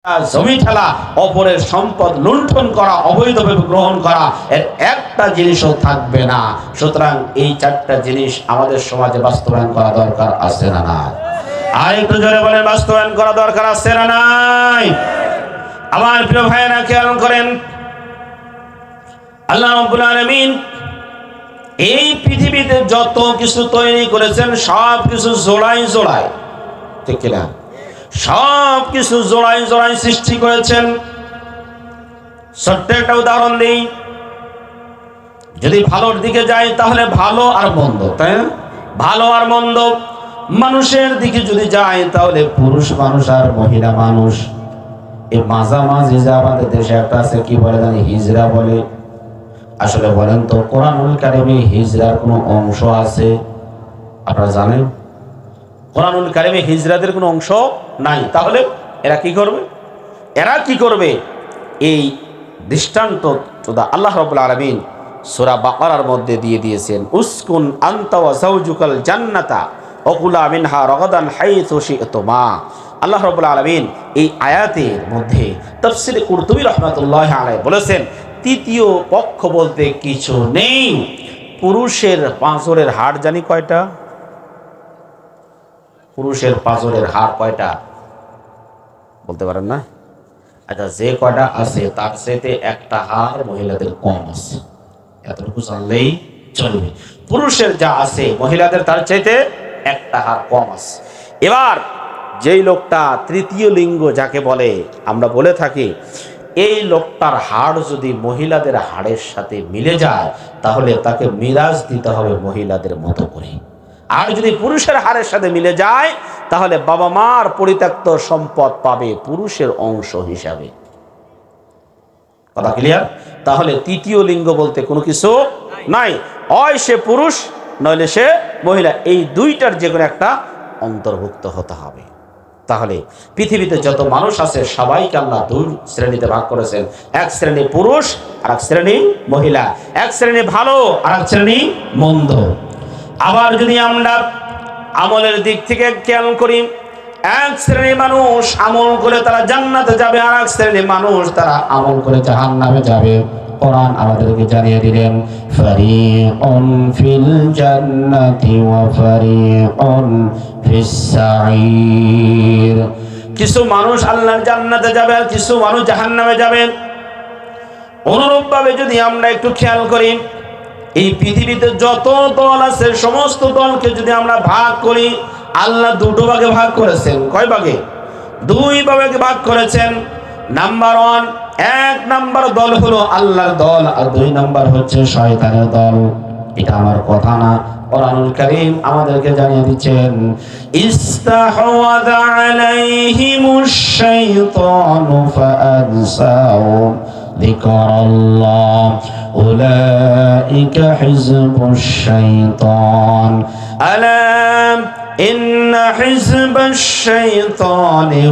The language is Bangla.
জমি ঠেলা, অপরের সম্পদ লুণ্ঠন করা, অবৈধভাবে গ্রহণ করা, এর একটা জিনিসও থাকবে না। সুতরাং এই চারটা জিনিস আমাদের সমাজে বাস্তবায়ন করা দরকার আছে না নাই? আর একটু জোরে বলেন, বাস্তবায়ন করা দরকার আছে না নাই? আমার প্রিয় ভাইয়েরা খেয়াল করেন, আল্লাহ রাব্বুল আলামিন এই পৃথিবীতে যত কিছু তৈরি করেছেন সব কিছু জোড়ায় জোড়ায়, ঠিক কিনা? সব কিছু জোড়ায় জোড়ায় সৃষ্টি করেছেন। ছোট্ট একটা উদাহরণ দিই, যদি ভালোর দিকে যাই তাহলে ভালো আর মন্দ, তাই না? ভালো আর মন্দ। মানুষের দিকে যদি যাই তাহলে পুরুষ মানুষ আর মহিলা মানুষ। এই মাঝামাঝি যে আমাদের দেশে একটা আছে, কি বলে জানি, হিজড়া বলে। আসলে বলেন তো, কোরআনুল কারিমে হিজড়ার কোনো অংশ আছে? আপনারা জানেন কোরআনুল কারিমে হিজড়াদের কোনো অংশ নাই। তাহলে এরা কি করবে? এরা কি করবে? এই দৃষ্টান্ত আল্লাহ রাব্বুল আলামিন সূরা বাকারার মধ্যে দিয়ে দিয়েছেন। উসকুন আনতা ওয়া যাওজুকাল জান্নাতা ওকুলা মিনহা রাগাদান হাইসু শি'তুমা। আল্লাহ রাব্বুল আলামিন এই আয়াতের মধ্যে তাফসীরে কুরতুবী রাহমাতুল্লাহি আলাইহি বলেছেন, তৃতীয় পক্ষ বলতে কিছু নেই। পুরুষের পাঁজরের হাড় জানি কয়টা? পুরুষের পাঁজরের হাড় কয়টা বলতে পারেন না? আচ্ছা, যে কয়টা আছে তার চাইতে একটা হাড় মহিলাদের কম আছে, এতটুকু জানলেই চলবে। পুরুষের যা আছে মহিলাদের তার চাইতে একটা হাড় কম আছে। এবার যেই লোকটা তৃতীয় লিঙ্গ যাকে বলে আমরা বলে থাকি, এই লোকটার হাড় যদি মহিলাদের হাড়ের সাথে মিলে যায় তাহলে তাকে মিরাজ দিতে হবে মহিলাদের মতো করে। আর যদি পুরুষের হাড়ের সাথে মিলে যায় তাহলে বাবা মার পরিত্যক্ত সম্পদ পাবে পুরুষের অংশ হিসাবে। কথা ক্লিয়ার? তাহলে তৃতীয় লিঙ্গ বলতে কোনো কিছু নাই, হয় সে পুরুষ নইলে সে মহিলা, এই দুইটার যে কোনো একটা অন্তর্ভুক্ত হতে হবে। তাহলে পৃথিবীতে যত মানুষ আছে সবাইকে আল্লাহ দুই শ্রেণীতে ভাগ করেছেন। এক শ্রেণী পুরুষ আর এক শ্রেণী মহিলা, এক শ্রেণী ভালো আর এক শ্রেণী মন্দ। আবার যদি আমরা আমলের দিক থেকে খেয়াল করি, এক শ্রেণী মানুষ আমল করে তারা জান্নাতে যাবে, আর এক শ্রেণী মানুষ তারা আমল করে জাহান্নামে যাবে। কোরআন আমাদেরকে জানিয়ে দিলেন, ফারিকুন ফিল জান্নাতি ওয়া ফারিকুন ফিস সাঈর। কিছু মানুষ আল্লাহর জান্নাতে যাবে আর কিছু মানুষ জাহান্নামে যাবে। অনুরূপভাবে যদি আমরা একটু খেয়াল করি, এই পৃথিবীতে যত দল আছে সমস্ত দলকে যদি আমরা ভাগ করি, আল্লাহ দুটো ভাগে ভাগ করেছেন। কয় ভাগে? দুই ভাগে ভাগ করেছেন। নাম্বার ওয়ান, এক নাম্বার দল হলো আল্লাহর দল, আর দুই নাম্বার হচ্ছে শয়তানের দল। এটা আমার কথা না, কোরআনুল কারীম আমাদেরকে জানিয়ে দিচ্ছেন, ইস্তাহওয়াযা আলাইহিমুশ শাইতানু ফাআনসাহুম যিকরাল্লাহ উলাইকা হিজবুশ শাইতান আলা ইন্না হিজবাশ শাইতানি